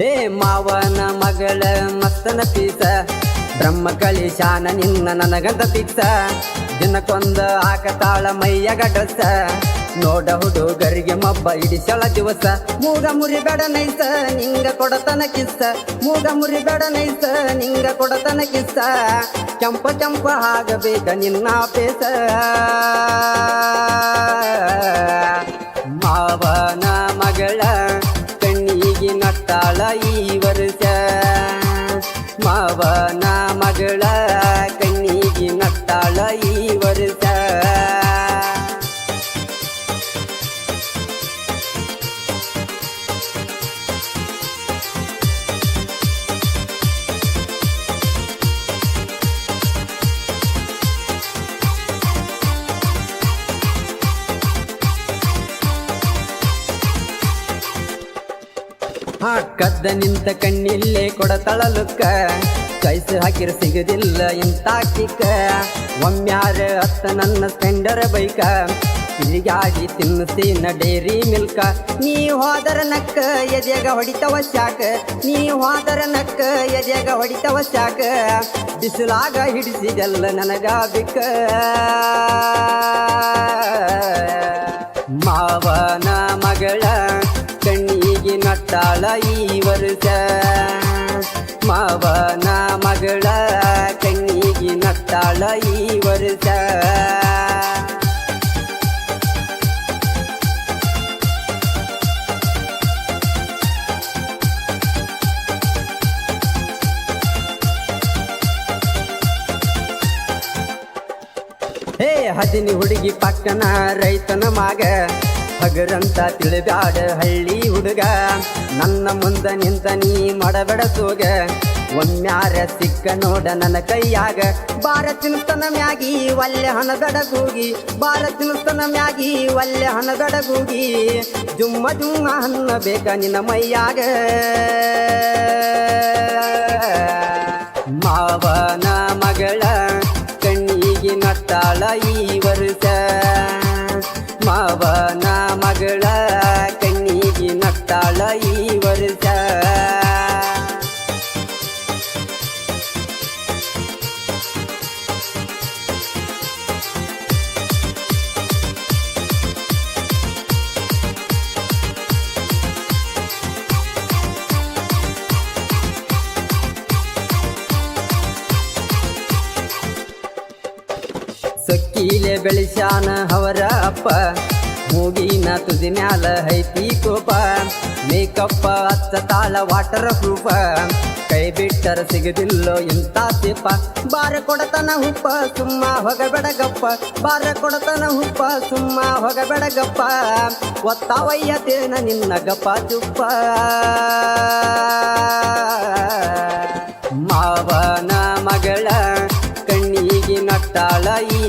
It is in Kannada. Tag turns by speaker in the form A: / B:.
A: ಹೇ ಮಾವನ ಮಗಳ ಮಸ್ತನ ಪೀಸ ಬ್ರಹ್ಮ ಕಳಿಶಾನ ನಿನ್ನ ನನಗಂತ ಫಿಕ್ಸ ದಿನಕ್ಕೊಂದು ಹಾಕತಾಳ ಮೈಯ ಗಡಸ ನೋಡ ಹುಡುಗರಿಗೆ ಮಬ್ಬ ಇಡಿಸಳ ದಿವಸ ಮೂಗ ಮುರಿಬೇಡ ನೈಸ ನಿಂಗ ಕೊಡತನ ಕಿಸ್ಸ ಮೂಗ ಮುರಿಬೇಡ ನೈಸ ನಿಂಗ ಕೊಡತನ ಕಿಸ್ಸ ಕೆಂಪ ಕೆಂಪ ಆಗಬೇಕ ನಿನ್ನ ಪೇಸ ಮಾವನ ಮಗಳ ಕಣ್ಣಿಗೆ ನಟ್ಟಾಳ ಈ ವರ್ಷ ಮಾವನ ಮಗಳ ಕಣ್ಣಿಗೆ ನಟ್ಟಾಳ ಈ ವರ್ಷ ಕದ್ದ ನಿಂತ ಕಣ್ಣಿಲ್ಲೇ ಕೊಡತಳ ಲುಕ್ಕ ಕೈಸು ಹಾಕಿರ ಸಿಗದಿಲ್ಲ ಇಂತ ಕಿಕ್ಕ ಒಮ್ಮ್ಯಾರ ಹತ್ತ ನನ್ನ ಸ್ಪೆಂಡರ್ ಬೈಕ ಇಲ್ಲಿಗಾಗಿ ತಿನ್ನಿಸ್ತೀನ ಡೇರಿ ಮಿಲ್ಕ ನೀ ಹೋದರ ನಕ್ಕ ಎದೆಗ ಹೊಡಿತವ ಶಾಕ ನೀ ಹೋದರ ನಕ್ಕ ಎದೆಗ ಹೊಡಿತವ ಶಾಕ ಬಿಸಿಲಾಗ ಹಿಡಿಸಿದೆಲ್ಲ ನನಗ ಬಿಕ್ಕ ಮಾವನ ಮಗಳ ಕಣ್ಣಿಗೆ ನಟ್ಟಾಳ ಈ ವರ್ಷ ಮಾವನ ಮಗಳ ಕಣ್ಣಿಗೆ ನಟ್ಟಾಳ ಈ ವರ್ಷ ಹೇ ಹದಿನಿ ಹುಡುಗಿ ಪಕ್ಕನ ರೈತನ ಮಗ ಹಗರಂತ ತಿಳಿಬ್ಯಾಡ ಹಳ್ಳಿ ಹುಡುಗ ನನ್ನ ಮುಂದ ನಿಂತ ನೀ ಮಾಡಬೇಡ ಸೋಗ ಒಮ್ಮ್ಯಾರ ಸಿಕ್ಕ ನೋಡ ನನ್ನ ಕೈಯಾಗ ಬಾರ ತಿನ್ಸ್ತನ ಮ್ಯಾಗಿ ಒಲ್ಲೆ ಹಣದಡ ಕೂಗಿ ಬಾರ ತಿನ್ಸ್ತನ ಮ್ಯಾಗಿ ಒಲ್ಲೆ ಹಣದಡ ಕೂಗಿ ಜುಮ್ಮ ಜುಮ್ಮ ಹನ್ನ ಬೇಕ ನಿನ್ನ ಮೈಯಾಗ ಮಾವನ ಮಗಳ ಕಣ್ಣಿಗೆ ನಟ್ಟಾಳ ಈ ವರ್ಷ ಮಾವನ ಮಗಳ ಕಣ್ಣಿಗೆ ನಟ್ಟಾಳ ಈ ವರ್ಷ ಸೊಕ್ಕಿಲೆ ಬೆಳಿಸ್ಯಾನ ಅವರ ಅಪ್ಪ ಮೂಗಿನ ತುದಿ ಮ್ಯಾಲ ಐತಿ ಕೋಪ ಮೇಕಪ್ಪ ಹಚ್ಚ ತಾಳ ವಾಟರ್ ಪ್ರೂಫ ಕೈ ಬಿಟ್ಟರ ಸಿಗದಿಲ್ಲೋ ಇಂತ ಸಿಪ್ಪ ಬಾರ ಕೊಡತನ ಹುಪ್ಪ ಸುಮ್ಮ ಹೊಗಬೇಡಗಪ್ಪ ಬಾರ ಕೊಡತನ ಹುಪ್ಪ ಸುಮ್ಮ ಹೊಗಬೇಡಗಪ್ಪ ಒತ್ತಾವಯ್ಯತೇನ ನಿನ್ನ ಗಪ್ಪ ಚುಪ್ಪ ಮಾವನ ಮಗಳ ಕಣ್ಣಿಗೆ ನಟ್ಟಾಳ ಈ